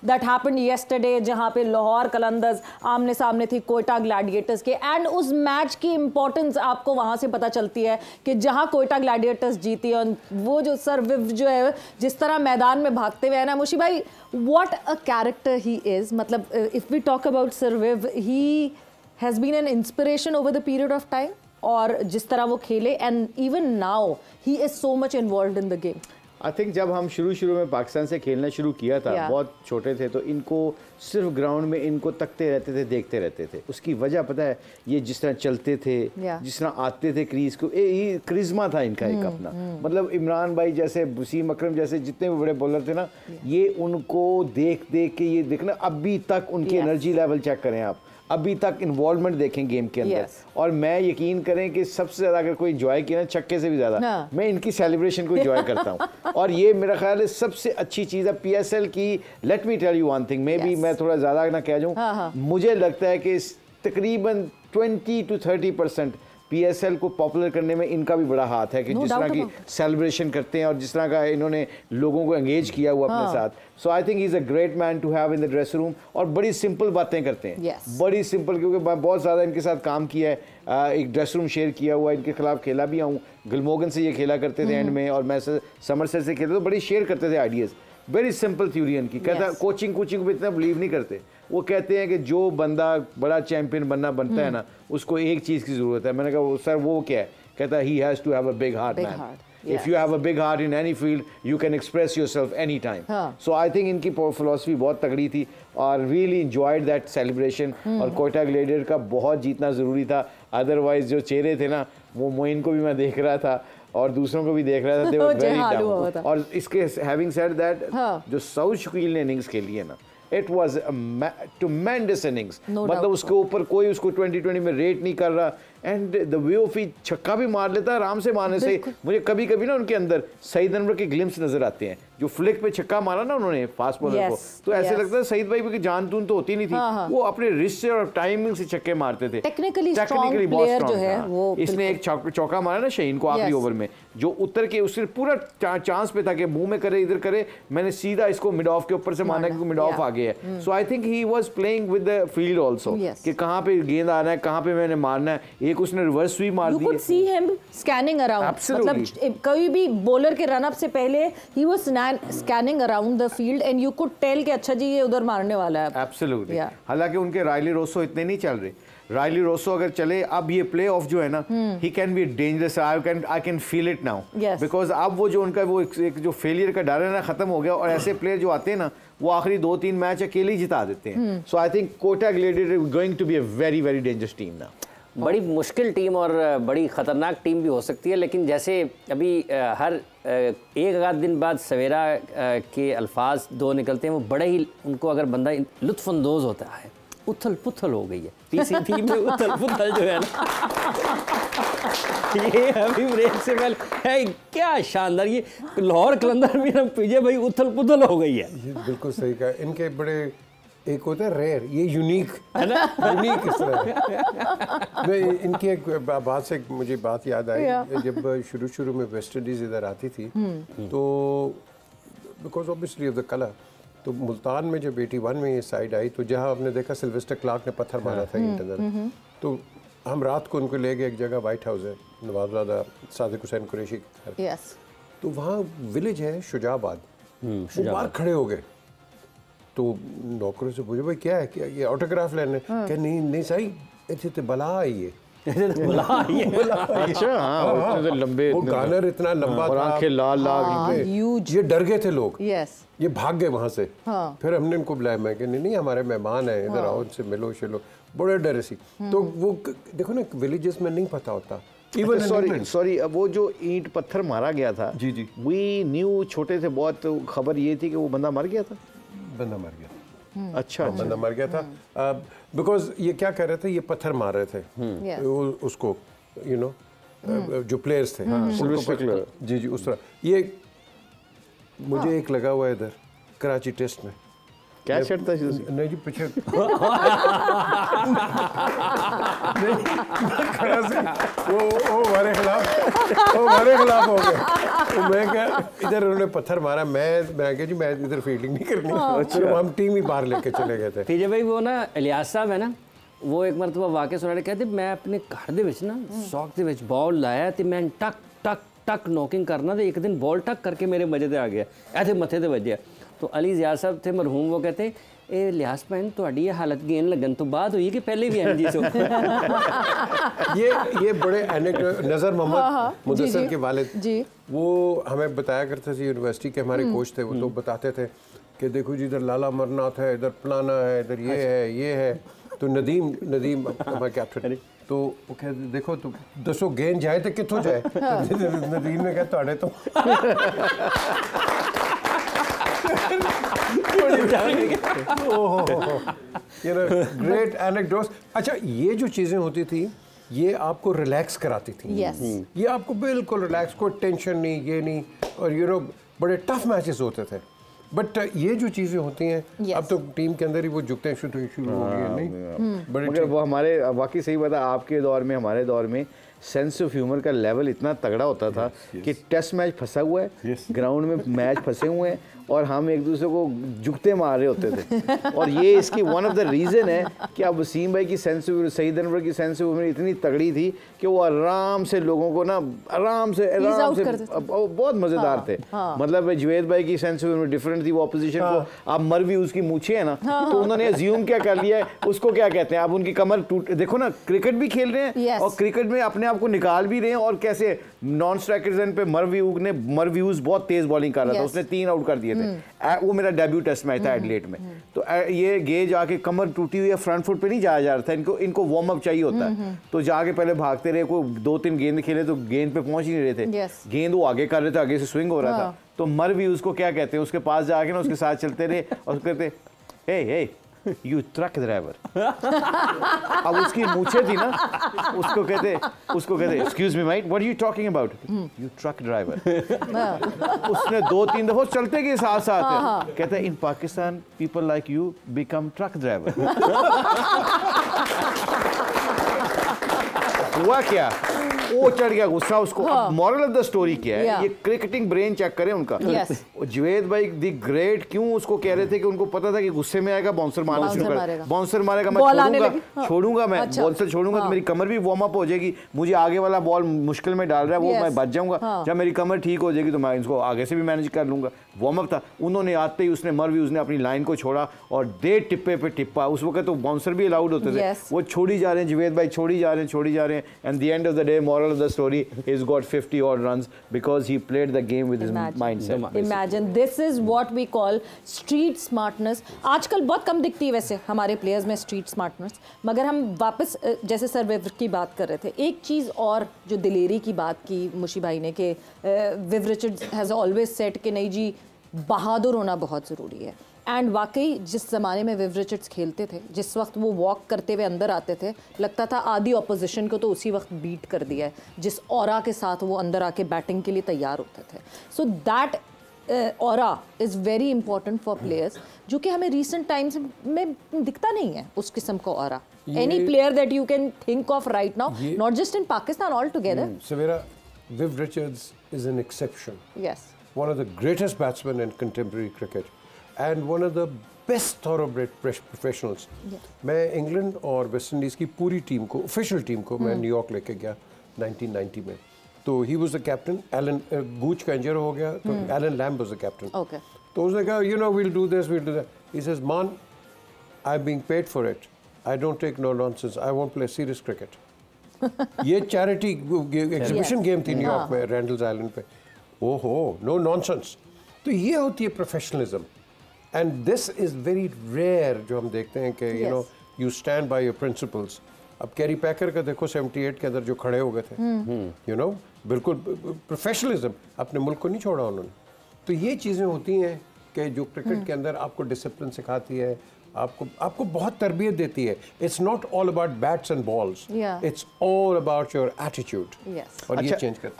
That happened yesterday, जहां पे लाहौर कलंदर्स आमने सामने थी कोयटा ग्लैडिएटर्स के, एंड उस मैच की इंपॉर्टेंस आपको वहां से पता चलती है कि जहां कोयटा ग्लैडिएटर्स जीती, और वो जो सर्विव जो है जिस तरह मैदान में भागते हुए है ना मुशी भाई, what a character he is. मतलब इफ वी टॉक अबाउट सर्विव, he has been an inspiration over the period of time, और जिस तरह वो खेले, and even now he is so much involved in the game. I think जब हम शुरू में पाकिस्तान से खेलना शुरू किया था, बहुत छोटे थे, तो इनको सिर्फ ग्राउंड में इनको तकते रहते थे, देखते रहते थे। उसकी वजह पता है, ये जिस तरह चलते थे, जिस तरह आते थे क्रीज को, ये क्रिज्मा था इनका एक अपना। मतलब इमरान भाई जैसे, वसीम अकरम जैसे जितने भी बड़े बॉलर थे ना, ये उनको देख देख के, ये देखना अभी तक उनकी एनर्जी लेवल चेक करें आप, अभी तक इन्वॉल्वमेंट देखें गेम के अंदर। और मैं यकीन करें कि सबसे ज़्यादा अगर कोई एंजॉय किया ना, छक्के से भी ज़्यादा मैं इनकी सेलिब्रेशन को एंजॉय करता हूँ। और ये मेरा ख्याल है सबसे अच्छी चीज़ है PSL की। Let me tell you one thing, maybe बी मैं थोड़ा ज़्यादा ना कह जाऊँ, मुझे लगता है कि तकरीबन 20 to 30% PSL को पॉपुलर करने में इनका भी बड़ा हाथ है कि जिस तरह की सेलिब्रेशन करते हैं और जिस तरह का इन्होंने लोगों को एंगेज किया हुआ अपने साथ। So I think he is a great man to have in the dressing room. और बड़ी सिंपल बातें करते हैं, बड़ी सिंपल, क्योंकि मैं बहुत ज़्यादा इनके साथ काम किया है, एक ड्रेसिंग रूम शेयर किया हुआ है, इनके खिलाफ खेला भी हूँ। गुलमोगन से ये खेला करते थे एंड में, और मैं समरसेट से खेलते, तो बड़ी शेयर करते थे आइडियाज़। वेरी सिंपल थ्योरी इनकी। कहता है कोचिंग को इतना बिलीव नहीं करते। वो कहते हैं कि जो बंदा बड़ा चैंपियन बनता है ना, उसको एक चीज़ की ज़रूरत है। मैंने कहा सर वो क्या है? कहता है he has to have a big heart man. If you have a big heart in any field, you can express yourself anytime. So I think इनकी philosophy बहुत तगड़ी थी, और really enjoyed that celebration. और कोयटा ग्लेडिएटर का बहुत जीतना ज़रूरी था, अदरवाइज जो चेहरे थे ना, वो मोइन को भी मैं देख रहा था और दूसरों को भी देख रहा था, they were very down. और इसके having said that, जो साउथ शकील ने इनिंग्स खेली है ना, इट वॉज ट्मेंडस इनिंग्स। मतलब उसके ऊपर कोई उसको 2020 में रेट नहीं कर रहा। एंड द वे ऑफ ही छक्का भी मार लेता है आराम से मारने से। मुझे कभी कभी ना उनके अंदर सईद अनवर के ग्लिम्स नजर आते हैं, जो फ्लिक पे छक्का मारा ना उन्होंने फास्ट बॉलर को, तो ऐसे लगता है सईद भाई की जान तून तो होती नहीं थी, वो अपने रिस्ट से और टाइमिंग से छक्के मारते थे। टेक्निकली बहुत स्ट्रांग है वो। इसने एक चौका मारा ना शहीन को आखिरी ओवर में, जो उतर के उससे पूरा चांस पे था कि मुंह में करे इधर करे, मैंने सीधा इसको मिड ऑफ के ऊपर से मारना, क्योंकि मिड ऑफ आ गया है। So I think he was playing with the field also, कि कहां पे गेंद आना है, कहां पे मैंने मारना है। एक उसने रिवर्स स्वीप मार दी। You could see him scanning around. मतलब कोई भी बॉलर के रन अप से पहले he was scanning around the field and you could tell कि अच्छा जी ये उधर मारने वाला है। Absolutely. हालांकि उनके रायली रोसो इतने नहीं चल रहे। रायली रोसो अगर चले, अब ये प्ले ऑफ जो है ना, he can be dangerous. I can feel it now, because अब वो जो उनका वो एक जो फेलियर का डर है ना, खत्म हो गया। और ऐसे प्लेयर जो आते हैं ना, वो आखिरी 2-3 मैच अकेले ही जिता देते हैं। So I think Quetta gladiator going to be a very very dangerous team ना। बड़ी मुश्किल टीम और बड़ी ख़तरनाक टीम भी हो सकती है, लेकिन जैसे अभी हर एक आध दिन बाद सवेरा के अल्फाज दो निकलते हैं, वो बड़े ही उनको अगर बंदा लुत्फ़अंदोज़ होता है। उथल पुथल हो गई है PCT में, उथल पुथल जो है ना, ये अभी ब्रेक से पहले है, क्या शानदार। ये लाहौर कलंदर में ना पीजे भाई उथल पुथल हो गई है। ये बिल्कुल सही कहा। इनके बड़े एक होता है रेयर, ये यूनिक है ना, यूनिक इस तरह। मैं इनकी एक बात से मुझे बात याद आई, जब शुरू में वेस्ट इंडीज़ इधर आती थी, तो because obviously of the colour, तो मुल्तान में जब 81 में ये साइड आई, तो जहाँ आपने देखा सिल्वेस्टर क्लार्क ने पत्थर मारा था इंटरनल, तो हम रात को उनको ले गए एक जगह, वाइट हाउस है, नवाज़ादा सादिक हुसैन कुरैशी के घर, तो वहाँ विलेज है शुजाबाद। वो बाहर खड़े हो गए, तो नौकरों से पूछे भाई क्या है, क्या ये ऑटोग्राफ लेने? क्या नहीं सही, इतने तो बला आई है। अच्छा हाँ, लंबे, वो गानर इतना लंबा था, आंखें लाल लाल, ये डर गए थे लोग, ये भाग गए वहाँ से। फिर हमने इनको बुलाया, मैं कि नहीं हमारे मेहमान हैं, इधर आओ, इनसे मिलो शिलो, बड़े डर सी। तो वो देखो ना, विलेजेस में नहीं पता होता। सॉरी, वो जो ईंट पत्थर मारा गया था, जी वी न्यू, छोटे थे बहुत, खबर ये थी कि वो बंदा मर गया था। बंदा मर गया। अच्छा, बंदा मर गया था, बिकॉज ये क्या कर रहे थे, ये पत्थर मार रहे थे उसको, यू नो, जो प्लेयर्स थे, जी उस तरह। ये मुझे एक लगा हुआ है इधर कराची टेस्ट में, क्या शर्त था? नहीं जी पीछे वो हमारे खिलाफ हो गए। तो मैं क्या, इधर उन्होंने पत्थर मारा, मैं क्या जी, मैं इधर फील्डिंग नहीं करनी, तो हम टीम ही बाहर लेके चले गए थे। पीजे भाई वो ना इलियास साहब है ना, वो एक मरतबा वाकई सुना रहे, कहते मैं अपने घर ਦੇ ਵਿੱਚ ਨਾ शौक ਦੇ ਵਿੱਚ बॉल लाया ਤੇ मैं टक टक टक नॉकिंग करना, तो एक दिन बॉल टक करके मेरे मजे ते आ गया, ऐसे मथे ते वजया। तो अली ज़िया साहब थे मरहूम, वो कहते ये लिहाज भैन थोड़ी ये हालत गेंद लगन तो बाद हुई कि पहले भी एम जी सो। ये बड़े नज़र मोहम्मद मुदस्सिर के वालिद जी, वो हमें बताया करते थे, यूनिवर्सिटी के हमारे कोच थे, वो तो बताते थे कि देखो जी इधर लाला अमरनाथ है, इधर फलाना है, इधर ये है। तो नदीम हमारे कैप्टन, तो वो कहते देखो तो दसो गेंद जाए तो कितों जाए। नदीम ने कहा थोड़े तो ग्रेट एनेक्डोट्स। अच्छा, ये जो चीज़ें होती थी ये आपको रिलैक्स कराती थी। ये आपको बिल्कुल रिलैक्स, कोई टेंशन नहीं, ये नहीं, और बड़े टफ मैचेस होते थे। बट ये जो चीज़ें होती हैं अब तो टीम के अंदर ही वो झुकते हैं, शुरू हो गई है नहीं। मगर वो हमारे वाकई सही बात है, आपके दौर में हमारे दौर में सेंस ऑफ ह्यूमर का लेवल इतना तगड़ा होता था कि टेस्ट मैच फंसा हुआ है, ग्राउंड में मैच फंसे हुए हैं और हम एक दूसरे को जुगते मार रहे होते थे। और ये इसकी वन ऑफ द रीज़न है कि अब वसीम भाई की सेंस ऑफ, सईद अनवर की सेंस ऑफ ह्यूमर इतनी तगड़ी थी कि वो आराम से लोगों को ना आराम से बहुत मज़ेदार थे। मतलब जुवेद भाई की सेंस ऑफ ह्यूमर डिफरेंट थी, वो अपोजिशन को आप मरवी उसकी मूछे है ना, तो उन्होंने अज्यूम क्या कर लिया है, उसको क्या कहते हैं, आप उनकी कमर टूट, देखो ना क्रिकेट भी खेल रहे हैं और क्रिकेट में अपने आप को निकाल भी रहे हैं, और कैसे नॉन स्ट्राइकर्स पे मरव्यूज बहुत तेज बॉलिंग कर रहा था, उसने 3 आउट कर दिए थे। वो मेरा डेब्यू टेस्ट मैच था एडिलेड में। तो ये गेज आके कमर टूटी हुई है, फ्रंट फुट पे नहीं जाया जा रहा था, इनको वार्म अप चाहिए होता है, तो जाके पहले भागते रहे, कोई 2-3 गेंद खेले तो गेंद पे पहुंच ही नहीं रहे थे, गेंद वो आगे कर रहे थे, आगे से स्विंग हो रहा था। तो मरव्यूज को क्या कहते हैं, उसके पास जाके ना उसके साथ चलते रहे और कहते हे यू ट्रक ड्राइवर। अब उसकी मूछे थी ना, उसको कहते excuse me mate, what are you talking about, you truck driver. उसने 2-3 दफा चलते गए साथ साथ, कहते in Pakistan people like you become truck driver. हुआ क्या, वो चढ़ गया गुस्सा उसको। मॉरल ऑफ द स्टोरी क्या है, ये क्रिकेटिंग ब्रेन चेक करें उनका। जुवेद भाई दी ग्रेट क्यों उसको कह रहे थे कि उनको पता था कि गुस्से में आएगा बाउंसर मारना शुरू करेगा, बाउंसर मारेगा, मैं छोड़ूंगा मैं बाउंसर छोड़ूंगा तो मेरी कमर भी वार्म अप हो जाएगी, मुझे आगे वाला बॉल मुश्किल में डाल रहा है वो मैं बच जाऊंगा, जब मेरी कमर ठीक हो जाएगी तो मैं इसको आगे से भी मैनेज कर लूंगा। वार्म अप था, उन्होंने आते ही उसने मरव्यूज ने अपनी लाइन को छोड़ा और 1.5 टिप्पे पे टिप्पा। उस वक्त तो बाउंसर भी अलाउड होते थे, वो छोड़ी जा रहे हैं, जुवेद भाई छोड़ी जा रहे हैं, and the end of the day moral of the story, he's got 50 odd runs because he played the game with his mindset. Imagine, this is what we call street smartness. आजकल बहुत कम दिखती है वैसे हमारे प्लेयर्स में street smartness, मगर हम वापस जैसे सर विव की बात कर रहे थे, एक चीज़ और जो दिलेरी की बात की मुशी भाई ने कि Viv Richards has always said कि नहीं जी बहादुर होना बहुत ज़रूरी है। एंड वाकई जिस ज़माने में विव रिचर्ड्स खेलते थे, जिस वक्त वो वॉक करते हुए अंदर आते थे, लगता था आधी ऑपोजिशन को तो उसी वक्त बीट कर दिया है, जिस ऑरा के साथ वो अंदर आके बैटिंग के लिए तैयार होते थे। So that aura is very important for players, जो कि हमें रिसेंट टाइम्स में दिखता नहीं है उस किस्म का aura. Any player that you can think of right now, not just in Pakistan, all together. Savera, Viv Richards is an exception, yes, one of the greatest batsman in contemporary cricket and one of the best thoroughbred professionals. मैं England और West Indies की पूरी team को, official team को मैं New York लेके गया 1990 में। तो he was the captain, Alan Gooch का इंजर हो गया तो Alan Lamb was the captain. तो उसने कहा you know we'll do this, we'll do that. He says man I am being paid for it, I don't take no nonsense, I won't play serious cricket. ये charity exhibition game थी New York में, Randall's island पे। ओहो, no nonsense. तो ये होती है professionalism, and this is very rare जो हम देखते हैं कि you know you stand by your principles. अब कैरी पैकर का देखो 78 के अंदर जो खड़े हो गए थे, यू नो बिल्कुल प्रोफेशनलिज्म, अपने मुल्क को नहीं छोड़ा उन्होंने। तो ये चीज़ें होती हैं कि जो क्रिकेट के अंदर आपको डिसिप्लिन सिखाती है, आपको बहुत तरबियत देती है। It's not all about bats and balls, it's all about your attitude, और ये चेंज करता है।